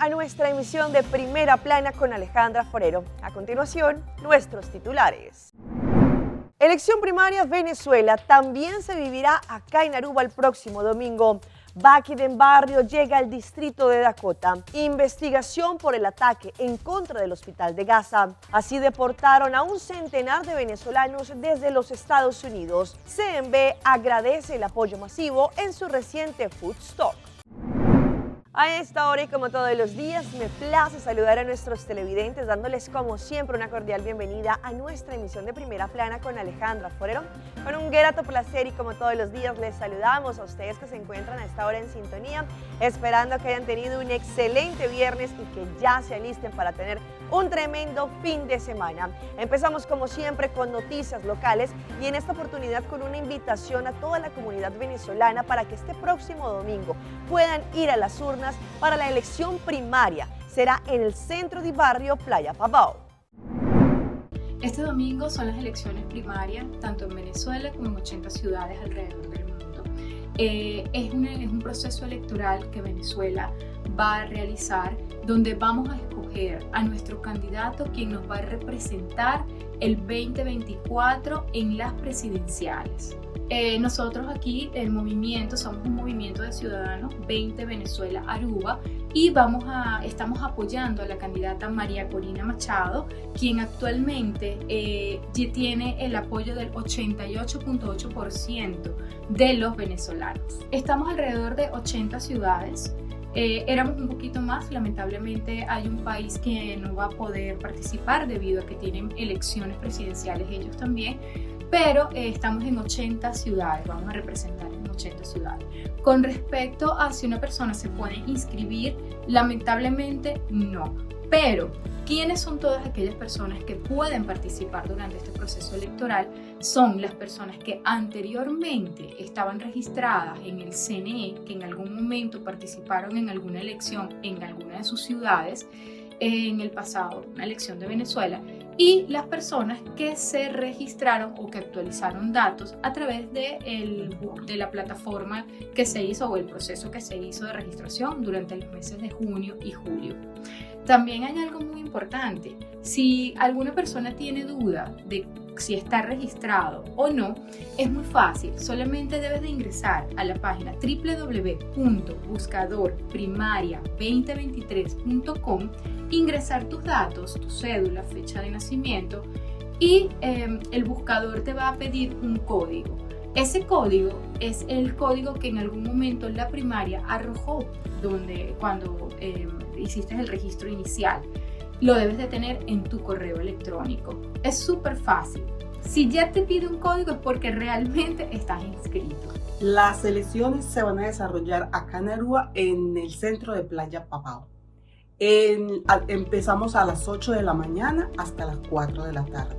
a nuestra emisión de Primera Plana con Alejandra Forero. A continuación, nuestros titulares. Elección primaria Venezuela también se vivirá acá en Aruba el próximo domingo. Biden Barrio llega al distrito de Dakota. Investigación por el ataque en contra del hospital de Gaza. Así deportaron a un centenar de venezolanos desde los Estados Unidos. CNV agradece el apoyo masivo en su reciente food stock. A esta hora y como todos los días, me place saludar a nuestros televidentes dándoles como siempre una cordial bienvenida a nuestra emisión de Primera Plana con Alejandra Forero. Con un grato placer y como todos los días les saludamos a ustedes que se encuentran a esta hora en sintonía, esperando que hayan tenido un excelente viernes y que ya se alisten para tener un tremendo fin de semana. Empezamos como siempre con noticias locales y en esta oportunidad con una invitación a toda la comunidad venezolana para que este próximo domingo puedan ir a las urnas para la elección primaria. Será en el centro de barrio Playa Pavao. Este domingo son las elecciones primarias, tanto en Venezuela como en 80 ciudades alrededor del mundo. Es un proceso electoral que Venezuela va a realizar, donde vamos a escoger a nuestro candidato quien nos va a representar el 2024 en las presidenciales. Nosotros aquí, el movimiento, somos un movimiento de ciudadanos 20 Venezuela Aruba y estamos apoyando a la candidata María Corina Machado, quien actualmente tiene el apoyo del 88.8% de los venezolanos. Estamos alrededor de 80 ciudades. Éramos un poquito más, lamentablemente hay un país que no va a poder participar debido a que tienen elecciones presidenciales ellos también, pero estamos en 80 ciudades, vamos a representar en 80 ciudades. Con respecto a si una persona se puede inscribir, lamentablemente no, pero ¿quiénes son todas aquellas personas que pueden participar durante este proceso electoral? Son las personas que anteriormente estaban registradas en el CNE, que en algún momento participaron en alguna elección en alguna de sus ciudades, en el pasado, una elección de Venezuela, y las personas que se registraron o que actualizaron datos a través de la plataforma que se hizo o el proceso que se hizo de registración durante los meses de junio y julio. También hay algo muy importante: si alguna persona tiene duda de si está registrado o no, es muy fácil, solamente debes de ingresar a la página www.buscadorprimaria2023.com, ingresar tus datos, tu cédula, fecha de nacimiento y el buscador te va a pedir un código. Ese código es el código que en algún momento la primaria arrojó cuando hiciste el registro inicial. Lo debes de tener en tu correo electrónico. Es súper fácil. Si ya te pide un código es porque realmente estás inscrito. Las elecciones se van a desarrollar acá en Aruba, en el centro de Playa Pavao. Empezamos a las 8 de la mañana hasta las 4 de la tarde.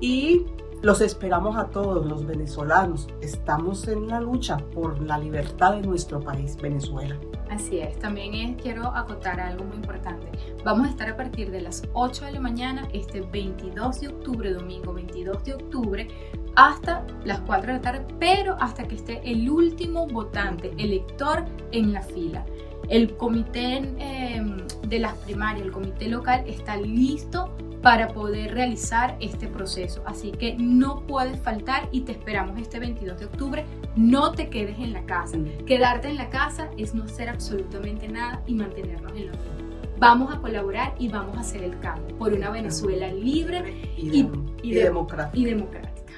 Y los esperamos a todos los venezolanos. Estamos en la lucha por la libertad de nuestro país, Venezuela. Así es, también quiero acotar algo muy importante. Vamos a estar a partir de las 8 de la mañana este 22 de octubre, domingo 22 de octubre, hasta las 4 de la tarde, pero hasta que esté el último votante, elector en la fila. El comité de las primarias, el comité local, está listo para poder realizar este proceso. Así que no puedes faltar y te esperamos este 22 de octubre. No te quedes en la casa. Quedarte en la casa es no hacer absolutamente nada y mantenernos en lo mismo. Vamos a colaborar y vamos a hacer el cambio por una Venezuela libre y democrática.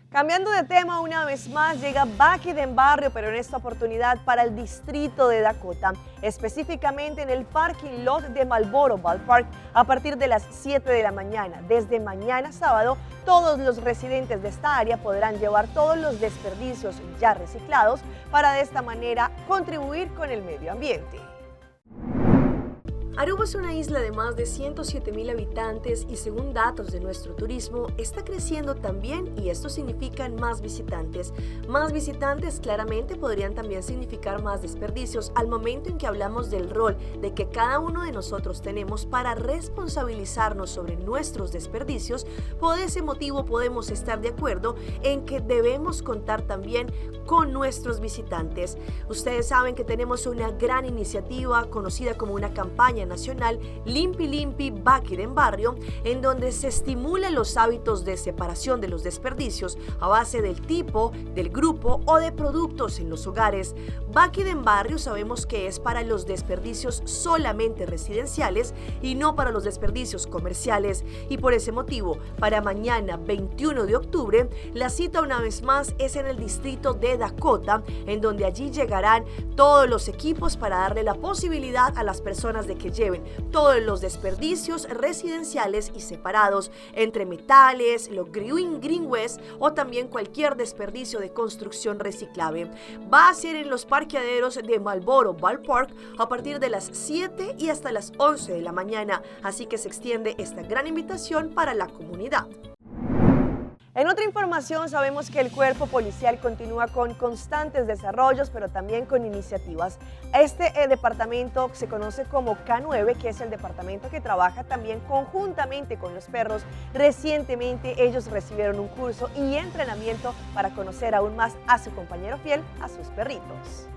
Cambiando de tema una vez más, llega Biden Barrio, pero en esta oportunidad para el distrito de Dakota, específicamente en el parking lot de Marlboro Ballpark, a partir de las 7 de la mañana. Desde mañana sábado, todos los residentes de esta área podrán llevar todos los desperdicios ya reciclados para de esta manera contribuir con el medio ambiente. Aruba es una isla de más de 107.000 habitantes y según datos de nuestro turismo está creciendo también y esto significa más visitantes. Más visitantes claramente podrían también significar más desperdicios al momento en que hablamos del rol de que cada uno de nosotros tenemos para responsabilizarnos sobre nuestros desperdicios. Por ese motivo podemos estar de acuerdo en que debemos contar también con nuestros visitantes. Ustedes saben que tenemos una gran iniciativa conocida como una campaña nacional Limpi Limpi Baki den Barrio, en donde se estimulan los hábitos de separación de los desperdicios a base del tipo, del grupo o de productos en los hogares. Baki den Barrio sabemos que es para los desperdicios solamente residenciales y no para los desperdicios comerciales, y por ese motivo para mañana 21 de octubre la cita una vez más es en el distrito de Dakota, en donde allí llegarán todos los equipos para darle la posibilidad a las personas de que lleven todos los desperdicios residenciales y separados entre metales, los green waste o también cualquier desperdicio de construcción reciclable. Va a ser en los parqueaderos de Marlboro Ballpark a partir de las 7 y hasta las 11 de la mañana, así que se extiende esta gran invitación para la comunidad. En otra información, sabemos que el cuerpo policial continúa con constantes desarrollos, pero también con iniciativas. Este departamento se conoce como K9, que es el departamento que trabaja también conjuntamente con los perros. Recientemente ellos recibieron un curso y entrenamiento para conocer aún más a su compañero fiel, a sus perritos.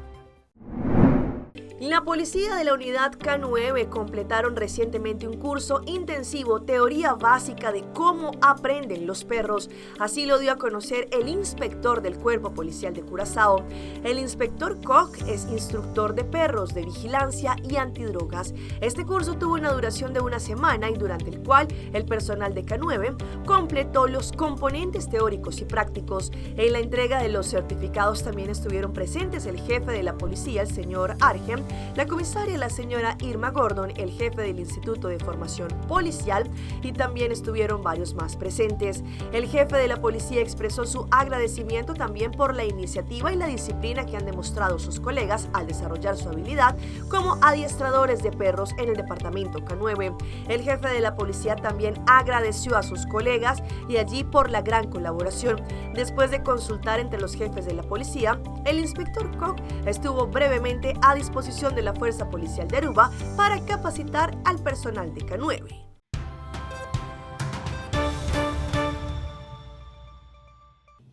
La policía de la unidad K9 completaron recientemente un curso intensivo Teoría Básica de cómo aprenden los perros. Así lo dio a conocer el inspector del Cuerpo Policial de Curazao. El inspector Koch es instructor de perros de vigilancia y antidrogas. Este curso tuvo una duración de una semana y durante el cual el personal de K9 completó los componentes teóricos y prácticos. En la entrega de los certificados también estuvieron presentes el jefe de la policía, el señor Argen, la comisaria, la señora Irma Gordon, el jefe del Instituto de Formación Policial, y también estuvieron varios más presentes. El jefe de la policía expresó su agradecimiento también por la iniciativa y la disciplina que han demostrado sus colegas al desarrollar su habilidad como adiestradores de perros en el departamento K9. El jefe de la policía también agradeció a sus colegas y allí por la gran colaboración. Después de consultar entre los jefes de la policía, el inspector Koch estuvo brevemente a disposición de la Fuerza Policial de Aruba para capacitar al personal de K9.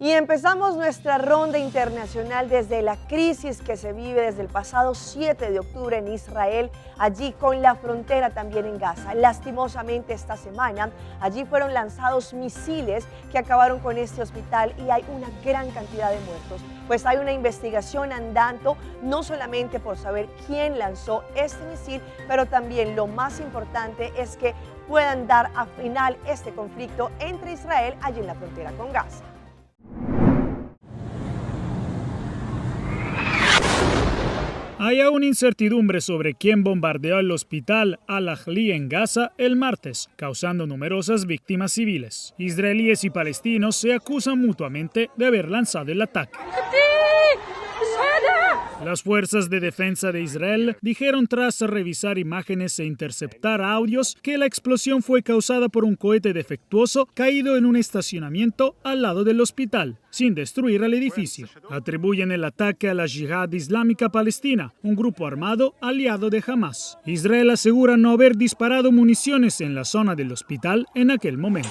Y empezamos nuestra ronda internacional desde la crisis que se vive desde el pasado 7 de octubre en Israel, allí con la frontera también en Gaza. Lastimosamente esta semana allí fueron lanzados misiles que acabaron con este hospital y hay una gran cantidad de muertos. Pues hay una investigación andando, no solamente por saber quién lanzó este misil, pero también lo más importante es que puedan dar a final este conflicto entre Israel allí en la frontera con Gaza. Hay aún incertidumbre sobre quién bombardeó el hospital Al-Ahli en Gaza el martes, causando numerosas víctimas civiles. Israelíes y palestinos se acusan mutuamente de haber lanzado el ataque. Las fuerzas de defensa de Israel dijeron tras revisar imágenes e interceptar audios que la explosión fue causada por un cohete defectuoso caído en un estacionamiento al lado del hospital, sin destruir el edificio. Atribuyen el ataque a la Yihad Islámica Palestina, un grupo armado aliado de Hamas. Israel asegura no haber disparado municiones en la zona del hospital en aquel momento.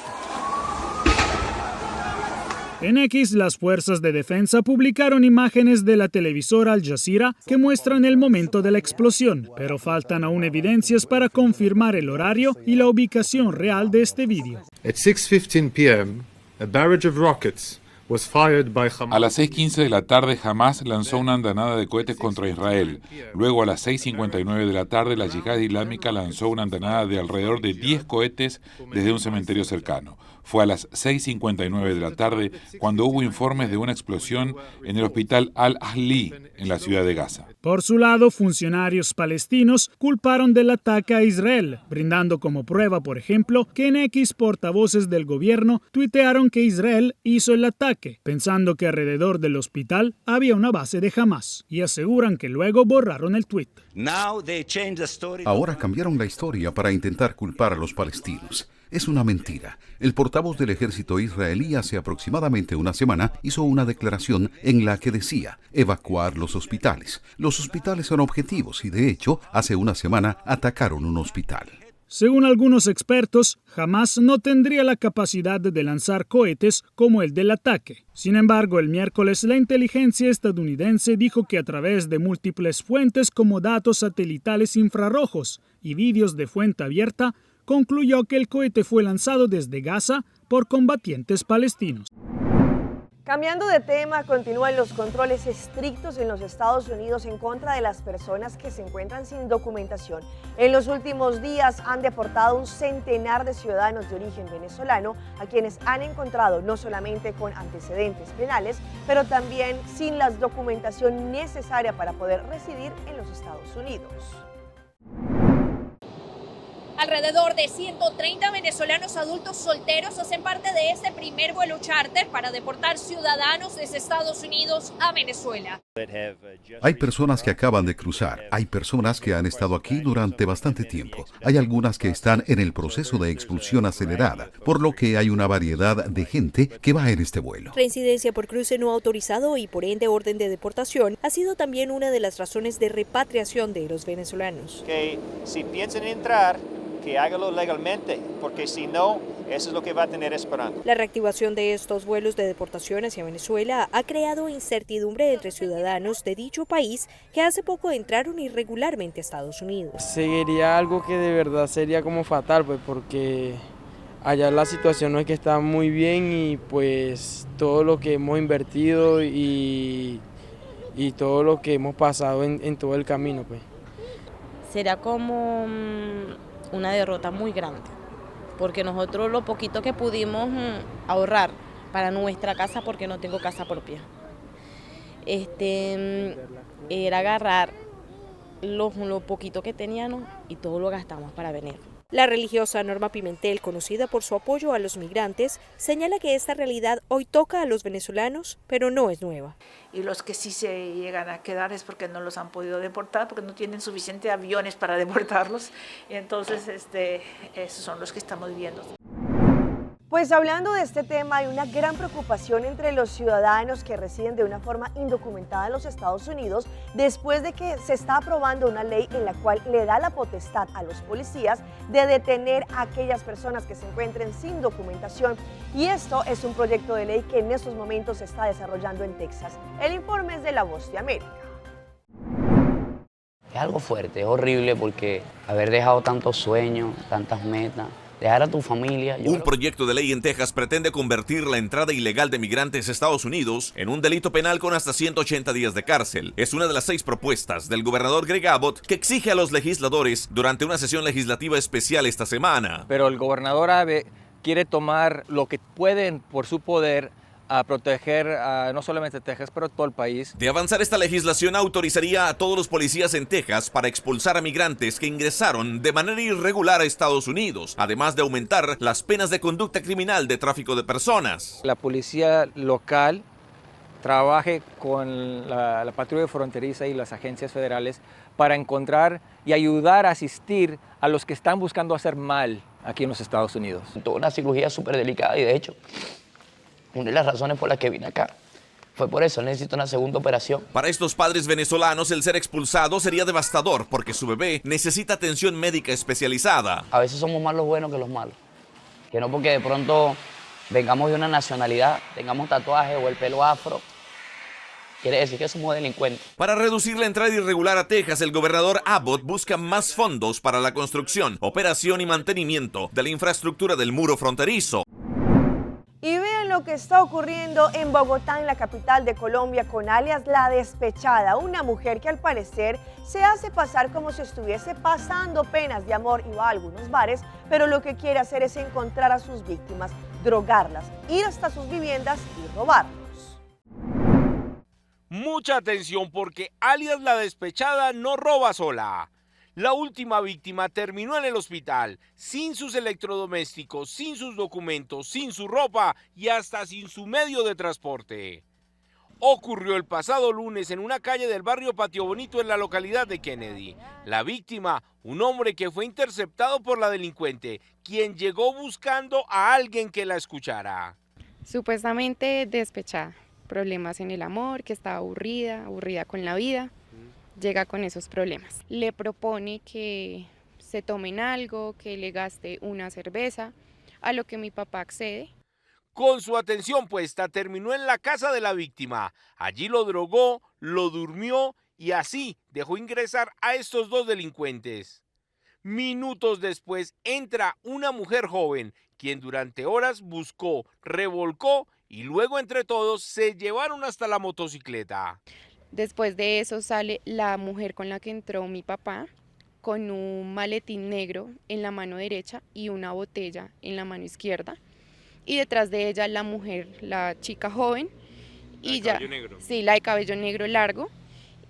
En X, las fuerzas de defensa publicaron imágenes de la televisora Al Jazeera que muestran el momento de la explosión, pero faltan aún evidencias para confirmar el horario y la ubicación real de este vídeo. At 6:15 p.m., a barrage of rockets was fired by Hamas. A las 6:15 de la tarde, Hamas lanzó una andanada de cohetes contra Israel. Luego, a las 6:59 de la tarde, la Yihad Islámica lanzó una andanada de alrededor de 10 cohetes desde un cementerio cercano. Fue a las 6:59 de la tarde cuando hubo informes de una explosión en el hospital Al-Ahli, en la ciudad de Gaza. Por su lado, funcionarios palestinos culparon del ataque a Israel, brindando como prueba, por ejemplo, que en X portavoces del gobierno tuitearon que Israel hizo el ataque ataque, pensando que alrededor del hospital había una base de Hamas, y aseguran que luego borraron el tuit. Ahora cambiaron la historia para intentar culpar a los palestinos. Es una mentira. El portavoz del ejército israelí hace aproximadamente una semana hizo una declaración en la que decía evacuar los hospitales. Los hospitales son objetivos y, de hecho, hace una semana atacaron un hospital. Según algunos expertos, Hamas no tendría la capacidad de lanzar cohetes como el del ataque. Sin embargo, el miércoles la inteligencia estadounidense dijo que a través de múltiples fuentes como datos satelitales infrarrojos y vídeos de fuente abierta, concluyó que el cohete fue lanzado desde Gaza por combatientes palestinos. Cambiando de tema, continúan los controles estrictos en los Estados Unidos en contra de las personas que se encuentran sin documentación. En los últimos días han deportado un centenar de ciudadanos de origen venezolano a quienes han encontrado no solamente con antecedentes penales, pero también sin la documentación necesaria para poder residir en los Estados Unidos. Alrededor de 130 venezolanos adultos solteros hacen parte de este primer vuelo charter para deportar ciudadanos desde Estados Unidos a Venezuela. Hay personas que acaban de cruzar, hay personas que han estado aquí durante bastante tiempo, hay algunas que están en el proceso de expulsión acelerada, por lo que hay una variedad de gente que va en este vuelo. Reincidencia por cruce no autorizado y por ende orden de deportación ha sido también una de las razones de repatriación de los venezolanos. Que si piensan entrar, que hágalo legalmente, porque si no, eso es lo que va a tener esperando. La reactivación de estos vuelos de deportación hacia Venezuela ha creado incertidumbre entre ciudadanos de dicho país que hace poco entraron irregularmente a Estados Unidos. Sería algo que de verdad sería como fatal, pues porque allá la situación no es que está muy bien y pues todo lo que hemos invertido y todo lo que hemos pasado en todo el camino, pues. Será como una derrota muy grande, porque nosotros lo poquito que pudimos ahorrar para nuestra casa, porque no tengo casa propia, era agarrar lo poquito que teníamos y todo lo gastamos para venir. La religiosa Norma Pimentel, conocida por su apoyo a los migrantes, señala que esta realidad hoy toca a los venezolanos, pero no es nueva. Y los que sí se llegan a quedar es porque no los han podido deportar, porque no tienen suficientes aviones para deportarlos. Y entonces esos son los que estamos viendo. Pues hablando de este tema, hay una gran preocupación entre los ciudadanos que residen de una forma indocumentada en los Estados Unidos después de que se está aprobando una ley en la cual le da la potestad a los policías de detener a aquellas personas que se encuentren sin documentación. Y esto es un proyecto de ley que en estos momentos se está desarrollando en Texas. El informe es de La Voz de América. Es algo fuerte, es horrible porque haber dejado tantos sueños, tantas metas, dejar a tu familia. Un proyecto de ley en Texas pretende convertir la entrada ilegal de migrantes a Estados Unidos en un delito penal con hasta 180 días de cárcel. Es una de las 6 propuestas del gobernador Greg Abbott que exige a los legisladores durante una sesión legislativa especial esta semana. Pero el gobernador Abbott quiere tomar lo que pueden por su poder a proteger no solamente Texas, pero todo el país. De avanzar esta legislación, autorizaría a todos los policías en Texas para expulsar a migrantes que ingresaron de manera irregular a Estados Unidos, además de aumentar las penas de conducta criminal de tráfico de personas. La policía local trabaje con la patrulla fronteriza y las agencias federales para encontrar y ayudar a asistir a los que están buscando hacer mal aquí en los Estados Unidos. Toda una cirugía súper delicada y de hecho, una de las razones por las que vine acá fue por eso, necesito una segunda operación. Para estos padres venezolanos, el ser expulsado sería devastador porque su bebé necesita atención médica especializada. A veces somos más los buenos que los malos. Que no porque de pronto vengamos de una nacionalidad, tengamos tatuaje o el pelo afro, quiere decir que somos delincuentes. Para reducir la entrada irregular a Texas, el gobernador Abbott busca más fondos para la construcción, operación y mantenimiento de la infraestructura del muro fronterizo. Y vean lo que está ocurriendo en Bogotá, en la capital de Colombia, con alias La Despechada, una mujer que al parecer se hace pasar como si estuviese pasando penas de amor y va a algunos bares, pero lo que quiere hacer es encontrar a sus víctimas, drogarlas, ir hasta sus viviendas y robarlos. Mucha atención porque alias La Despechada no roba sola. La última víctima terminó en el hospital, sin sus electrodomésticos, sin sus documentos, sin su ropa y hasta sin su medio de transporte. Ocurrió el pasado lunes en una calle del barrio Patio Bonito en la localidad de Kennedy. La víctima, un hombre que fue interceptado por la delincuente, quien llegó buscando a alguien que la escuchara. Supuestamente despechada, problemas en el amor, que estaba aburrida con la vida. Llega con esos problemas. Le propone que se tomen algo, que le gaste una cerveza, a lo que mi papá accede. Con su atención puesta, terminó en la casa de la víctima. Allí lo drogó, lo durmió y así dejó ingresar a estos dos delincuentes. Minutos después entra una mujer joven, quien durante horas buscó, revolcó y luego entre todos se llevaron hasta la motocicleta. Después de eso sale la mujer con la que entró mi papá, con un maletín negro en la mano derecha y una botella en la mano izquierda. Y detrás de ella la mujer, la chica joven. Y ya, sí, la de cabello negro largo.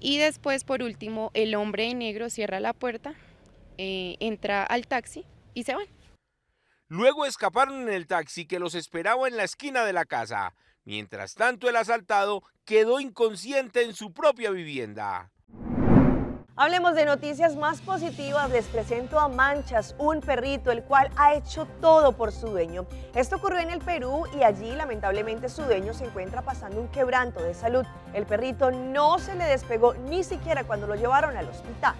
Y después, por último, el hombre de negro cierra la puerta, entra al taxi y se van. Luego escaparon en el taxi que los esperaba en la esquina de la casa. Mientras tanto, el asaltado quedó inconsciente en su propia vivienda. Hablemos de noticias más positivas. Les presento a Manchas, un perrito el cual ha hecho todo por su dueño. Esto ocurrió en el Perú y allí lamentablemente su dueño se encuentra pasando un quebranto de salud. El perrito no se le despegó ni siquiera cuando lo llevaron al hospital.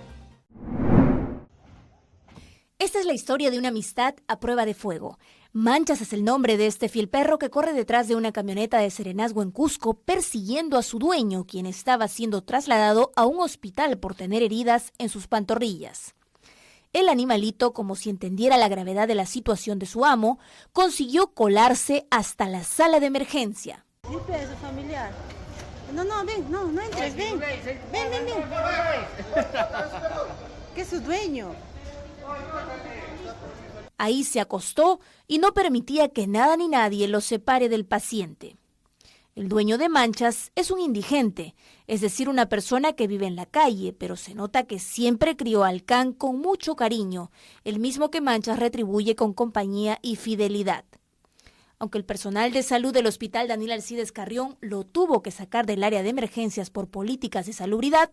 Esta es la historia de una amistad a prueba de fuego. Manchas es el nombre de este fiel perro que corre detrás de una camioneta de serenazgo en Cusco persiguiendo a su dueño, quien estaba siendo trasladado a un hospital por tener heridas en sus pantorrillas. El animalito, como si entendiera la gravedad de la situación de su amo, consiguió colarse hasta la sala de emergencia. ¿Es familiar? No entres, ven. ¿Qué es su dueño? Ahí se acostó y no permitía que nada ni nadie lo separe del paciente. El dueño de Manchas es un indigente, es decir, una persona que vive en la calle, pero se nota que siempre crió al can con mucho cariño, el mismo que Manchas retribuye con compañía y fidelidad. Aunque el personal de salud del Hospital Daniel Alcides Carrión lo tuvo que sacar del área de emergencias por políticas de salubridad,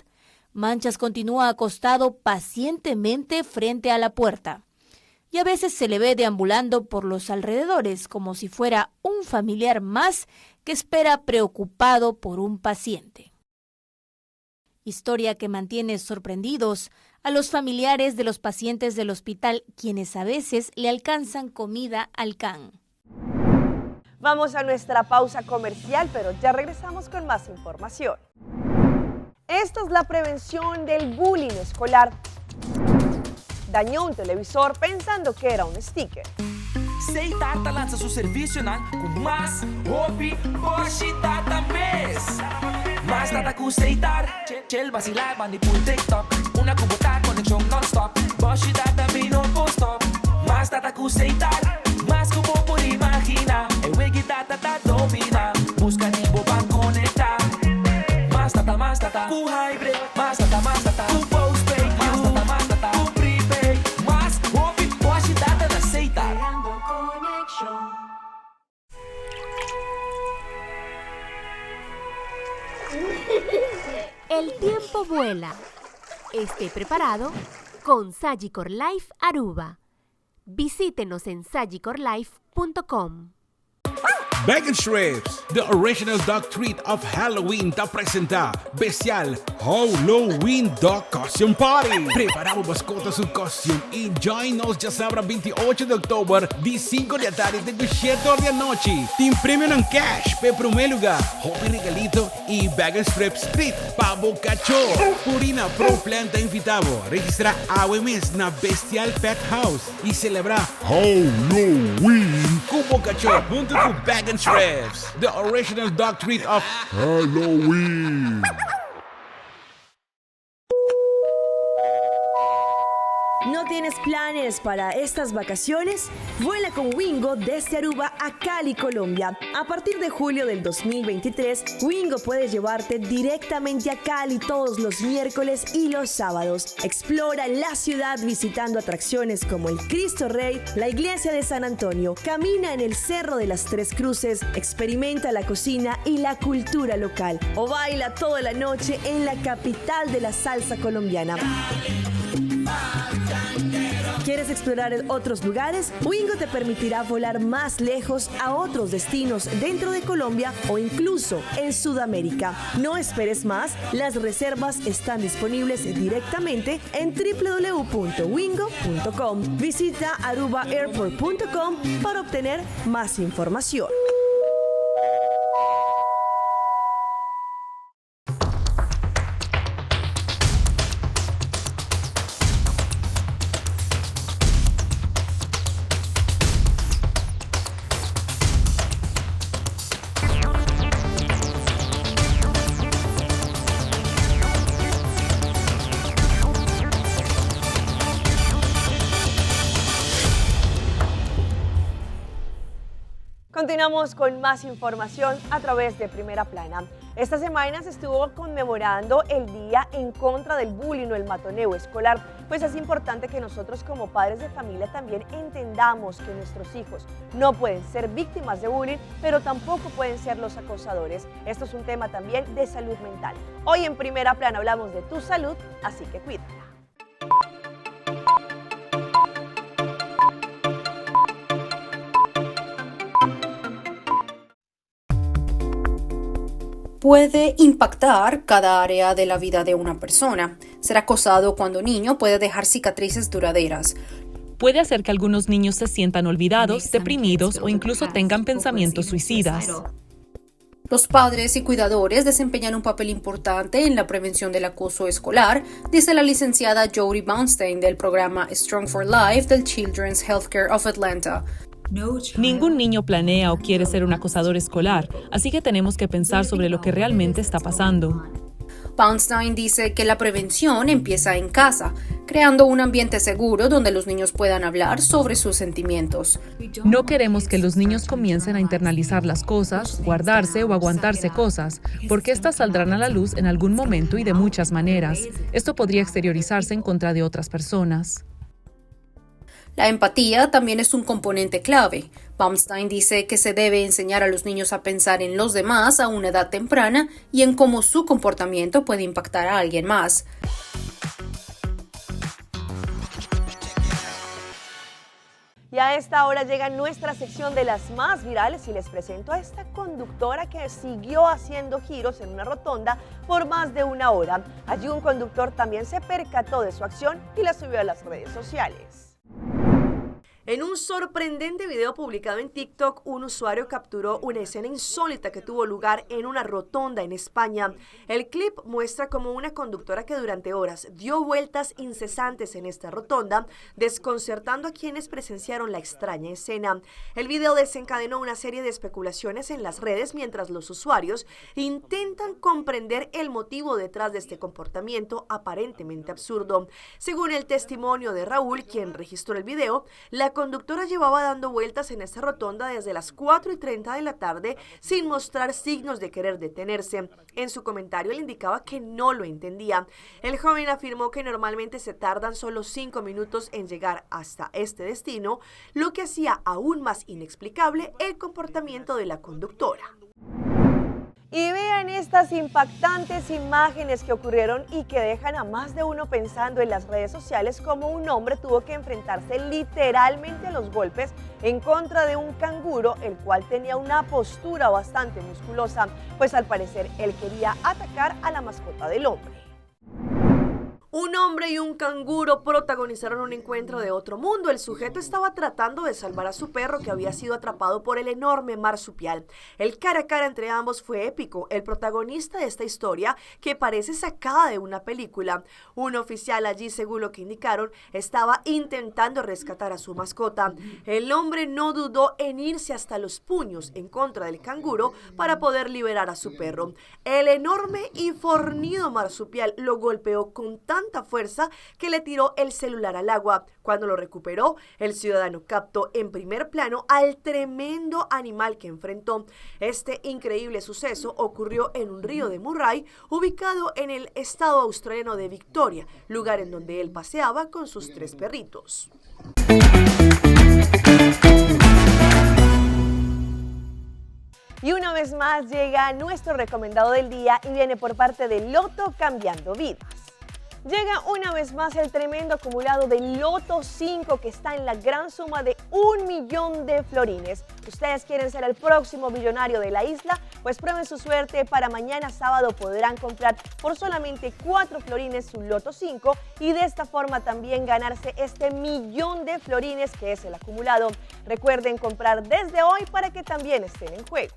Manchas continúa acostado pacientemente frente a la puerta. Y a veces se le ve deambulando por los alrededores como si fuera un familiar más que espera preocupado por un paciente. Historia que mantiene sorprendidos a los familiares de los pacientes del hospital, quienes a veces le alcanzan comida al can. Vamos a nuestra pausa comercial, pero ya regresamos con más información. Esta es la prevención del bullying escolar. Dañó un televisor pensando que era un sticker. Sei Data lança seu serviço com mais hobby, Bosch Data Mês. Mais data com Sei Data, Chel vacilar, manipul TikTok. Una cubota, conexão non-stop. Bosch Data me no stop. Mais data com Sei Data, mais como por imaginar. É Wiki Data da domina. Busca nível para conectar. Mais data, com hybrid. Mais data, com postpaid. Mais data, com prepaid. Mais hobby, Bosch Data da Sei Data. El tiempo vuela. Esté preparado con Sagicor Life Aruba. Visítenos en sagicorlife.com. Bacon Strips, the original dog treat of Halloween, te presenta Bestial Halloween Dog Costume Party. Preparamos mascotas su costume y join-nos ya sábado 28 de octubre, de 5 da tarde de 7 horas da noite. Tem prêmio em cash, para primeiro lugar, hobby regalito e Bacon Strips Street para Boca Cachorro. Purina Pro Planta invitado, registrar AWMS na Bestial Pet House e celebrar Halloween com Boca Cachorro junto com Bacon Strips, the original dog treat of Halloween. No te tienes planes para estas vacaciones? Vuela con Wingo desde Aruba a Cali, Colombia. A partir de julio del 2023, Wingo puede llevarte directamente a Cali todos los miércoles y los sábados. Explora la ciudad visitando atracciones como el Cristo Rey, la iglesia de San Antonio, camina en el Cerro de las Tres Cruces, experimenta la cocina y la cultura local o baila toda la noche en la capital de la salsa colombiana. ¿Quieres explorar otros lugares? Wingo te permitirá volar más lejos a otros destinos dentro de Colombia o incluso en Sudamérica. No esperes más, las reservas están disponibles directamente en www.wingo.com. Visita arubaairport.com para obtener más información. Continuamos con más información a través de Primera Plana. Esta semana se estuvo conmemorando el Día en contra del bullying o el matoneo escolar, pues es importante que nosotros como padres de familia también entendamos que nuestros hijos no pueden ser víctimas de bullying, pero tampoco pueden ser los acosadores. Esto es un tema también de salud mental. Hoy en Primera Plana hablamos de tu salud, así que cuídala. Puede impactar cada área de la vida de una persona. Ser acosado cuando niño puede dejar cicatrices duraderas. Puede hacer que algunos niños se sientan olvidados, deprimidos o incluso tengan pensamientos suicidas. Los padres y cuidadores desempeñan un papel importante en la prevención del acoso escolar, dice la licenciada Jody Bounstein del programa Strong for Life del Children's Healthcare of Atlanta. Ningún niño planea o quiere ser un acosador escolar, así que tenemos que pensar sobre lo que realmente está pasando. Bounstein dice que la prevención empieza en casa, creando un ambiente seguro donde los niños puedan hablar sobre sus sentimientos. No queremos que los niños comiencen a internalizar las cosas, guardarse o aguantarse cosas, porque estas saldrán a la luz en algún momento y de muchas maneras. Esto podría exteriorizarse en contra de otras personas. La empatía también es un componente clave. Bounstein dice que se debe enseñar a los niños a pensar en los demás a una edad temprana y en cómo su comportamiento puede impactar a alguien más. Y a esta hora llega nuestra sección de las más virales y les presento a esta conductora que siguió haciendo giros en una rotonda por más de una hora. Allí un conductor también se percató de su acción y la subió a las redes sociales. En un sorprendente video publicado en TikTok, un usuario capturó una escena insólita que tuvo lugar en una rotonda en España. El clip muestra cómo una conductora que durante horas dio vueltas incesantes en esta rotonda, desconcertando a quienes presenciaron la extraña escena. El video desencadenó una serie de especulaciones en las redes mientras los usuarios intentan comprender el motivo detrás de este comportamiento aparentemente absurdo. Según el testimonio de Raúl, quien registró el video, la conductora llevaba dando vueltas en esta rotonda desde las 4:30 de la tarde sin mostrar signos de querer detenerse. En su comentario le indicaba que no lo entendía. El joven afirmó que normalmente se tardan solo 5 minutos en llegar hasta este destino, lo que hacía aún más inexplicable el comportamiento de la conductora. Y vean estas impactantes imágenes que ocurrieron y que dejan a más de uno pensando en las redes sociales cómo un hombre tuvo que enfrentarse literalmente a los golpes en contra de un canguro, el cual tenía una postura bastante musculosa, pues al parecer él quería atacar a la mascota del hombre. Un hombre y un canguro protagonizaron un encuentro de otro mundo. El sujeto estaba tratando de salvar a su perro que había sido atrapado por el enorme marsupial. El cara a cara entre ambos fue épico. El protagonista de esta historia, que parece sacada de una película, un oficial allí, según lo que indicaron, estaba intentando rescatar a su mascota. El hombre no dudó en irse hasta los puños en contra del canguro para poder liberar a su perro. El enorme y fornido marsupial lo golpeó con tanta tanta fuerza que le tiró el celular al agua. Cuando lo recuperó, el ciudadano captó en primer plano al tremendo animal que enfrentó. Este increíble suceso ocurrió en un río de Murray, ubicado en el estado australiano de Victoria, lugar en donde él paseaba con sus 3 perritos. Y una vez más llega nuestro recomendado del día y viene por parte de Loto Cambiando Vidas. Llega una vez más el tremendo acumulado de Loto 5 que está en la gran suma de 1 millón de florines. ¿Ustedes quieren ser el próximo millonario de la isla? Pues prueben su suerte. Para mañana sábado podrán comprar por solamente 4 florines su Loto 5 y de esta forma también ganarse este 1 millón de florines que es el acumulado. Recuerden comprar desde hoy para que también estén en juego.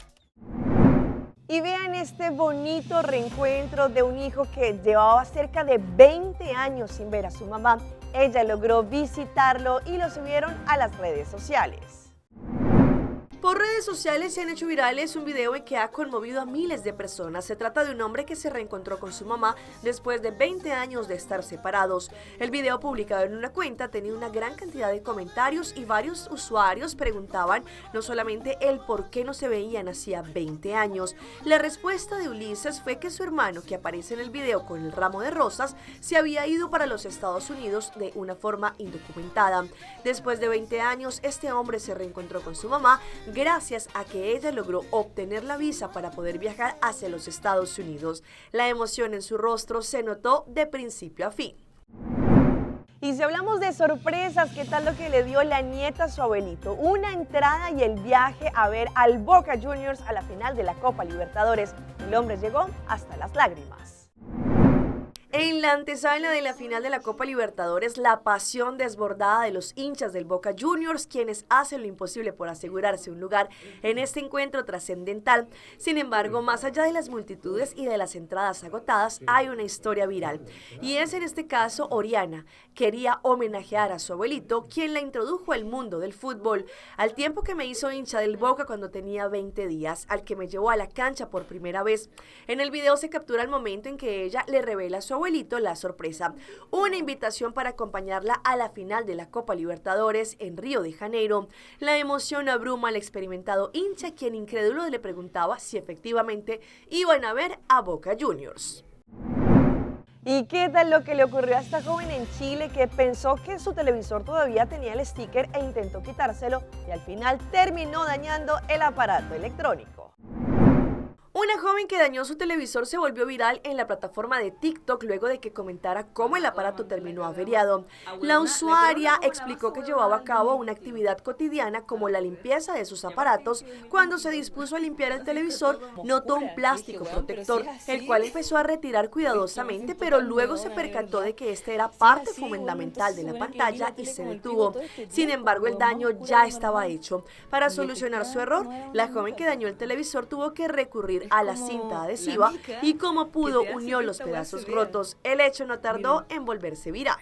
Y vean este bonito reencuentro de un hijo que llevaba cerca de 20 años sin ver a su mamá. Ella logró visitarlo y lo subieron a las redes sociales. Por redes sociales se han hecho virales un video que ha conmovido a miles de personas. Se trata de un hombre que se reencontró con su mamá después de 20 años de estar separados. El video publicado en una cuenta tenía una gran cantidad de comentarios y varios usuarios preguntaban no solamente el por qué no se veían hacía 20 años. La respuesta de Ulises fue que su hermano, que aparece en el video con el ramo de rosas, se había ido para los Estados Unidos de una forma indocumentada. Después de 20 años, este hombre se reencontró con su mamá gracias a que ella logró obtener la visa para poder viajar hacia los Estados Unidos. La emoción en su rostro se notó de principio a fin. Y si hablamos de sorpresas, ¿qué tal lo que le dio la nieta a su abuelito? Una entrada y el viaje a ver al Boca Juniors a la final de la Copa Libertadores. El hombre llegó hasta las lágrimas. En la antesala de la final de la Copa Libertadores, la pasión desbordada de los hinchas del Boca Juniors, quienes hacen lo imposible por asegurarse un lugar en este encuentro trascendental. Sin embargo, más allá de las multitudes y de las entradas agotadas, hay una historia viral. Y es en este caso Oriana. Quería homenajear a su abuelito, quien la introdujo al mundo del fútbol, al tiempo que me hizo hincha del Boca cuando tenía 20 días, al que me llevó a la cancha por primera vez. En el video se captura el momento en que ella le revela a su abuelito la sorpresa, una invitación para acompañarla a la final de la Copa Libertadores en Río de Janeiro. La emoción abruma al experimentado hincha, quien incrédulo le preguntaba si efectivamente iban a ver a Boca Juniors. ¿Y qué tal lo que le ocurrió a esta joven en Chile que pensó que su televisor todavía tenía el sticker e intentó quitárselo y al final terminó dañando el aparato electrónico? Una joven que dañó su televisor se volvió viral en la plataforma de TikTok luego de que comentara cómo el aparato terminó averiado. La usuaria explicó que llevaba a cabo una actividad cotidiana como la limpieza de sus aparatos. Cuando se dispuso a limpiar el televisor, notó un plástico protector, el cual empezó a retirar cuidadosamente, pero luego se percató de que este era parte fundamental de la pantalla y se detuvo. Sin embargo, el daño ya estaba hecho. Para solucionar su error, la joven que dañó el televisor tuvo que recurrir a la cinta adhesiva y como pudo unió los pedazos rotos. El hecho no tardó en volverse viral.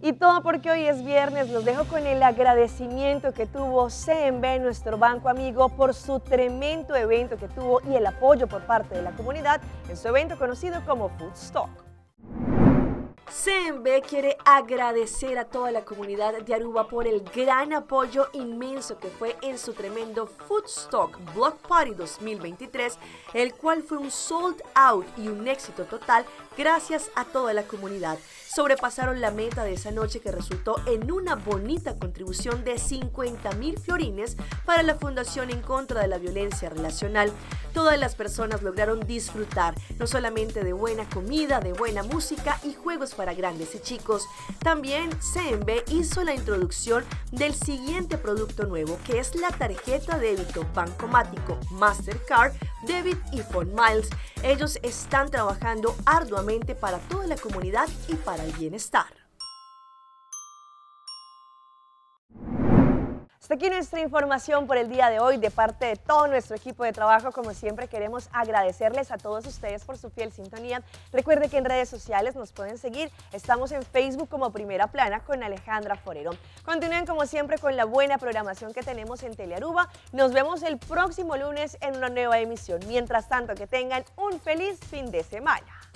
Y todo porque hoy es viernes. Los dejo con el agradecimiento que tuvo CMB, nuestro banco amigo, por su tremendo evento que tuvo y el apoyo por parte de la comunidad en su evento conocido como Foodstock. CMB quiere agradecer a toda la comunidad de Aruba por el gran apoyo inmenso que fue en su tremendo Foodstock Block Party 2023, el cual fue un sold out y un éxito total gracias a toda la comunidad. Sobrepasaron la meta de esa noche, que resultó en una bonita contribución de 50.000 florines para la Fundación en contra de la violencia relacional. Todas las personas lograron disfrutar no solamente de buena comida, de buena música y juegos para grandes y chicos. También CMB hizo la introducción del siguiente producto nuevo, que es la tarjeta débito Bancomático Mastercard, Debit y Phone Miles. Ellos están trabajando arduamente para toda la comunidad y para el bienestar. Hasta aquí nuestra información por el día de hoy. De parte de todo nuestro equipo de trabajo, como siempre, queremos agradecerles a todos ustedes por su fiel sintonía. Recuerde que en redes sociales nos pueden seguir. Estamos en Facebook como Primera Plana con Alejandra Forero. Continúen como siempre con la buena programación que tenemos en Telearuba. Nos vemos el próximo lunes en una nueva emisión. Mientras tanto, que tengan un feliz fin de semana.